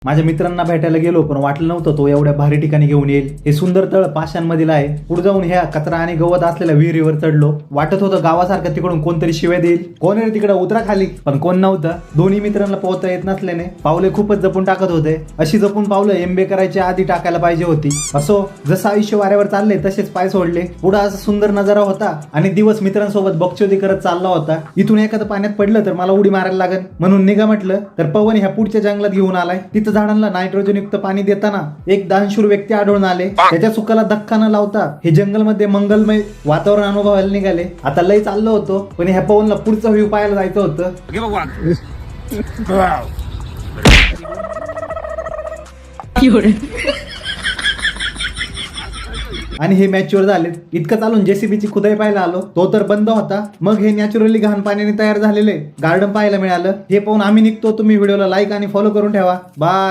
माझ्या मित्रांना भेटायला गेलो पण वाटलं नव्हतं तो एवढ्या भारी ठिकाणी घेऊन येईल. हे सुंदर तळ पाषाणमधील आहे. पुढे जाऊन ह्या कचरा आणि गवत असलेल्या विहिरीवर चढलो. वाटत होतं गावासारखं तिकडून कोणतरी शिवाय देईल, कोण रे तिकडे उतरा खाली, पण कोण नव्हतं. दोन्ही मित्रांना पोहता येत नसल्याने पावले खूपच जपून टाकत होते. अशी जपून पावलं एमबे करायच्या आधी टाकायला पाहिजे होती. असो, जसं आयुष्य वाऱ्यावर चालले तसेच पाय सोडले. पुढे असा सुंदर नजारा होता आणि दिवस मित्रांसोबत बकचोदी करत चालला होता. इथून एखादं पाण्यात पडलं तर मला उडी मारायला लागेल म्हणून निघा म्हटलं तर पवन ह्या पुढच्या जंगलात घेऊन आलाय. तिथं झाडांना नायट्रोजन युक्त पाणी देताना एक दानशूर व्यक्ती आढळून आले. त्याच्या चुकाला धक्का न लावता हे जंगलमध्ये मंगलमय वातावरण अनुभवायला निघाले. आता लय चाललो होतो पण ह्या पवनला पुढचा व्ह्यू पाहायला जायचं होतं. आणि हे मॅच्युअर झाले. इतकं चालून जेसीबीची खुदाई पाहायला आलो. तो तर बंद होता. मग हे नॅचरली घाण पाण्याने तयार झालेले गार्डन पाहायला मिळालं. हे पाहून आम्ही निघतो. तुम्ही व्हिडिओला लाईक आणि फॉलो करून ठेवा. बाय.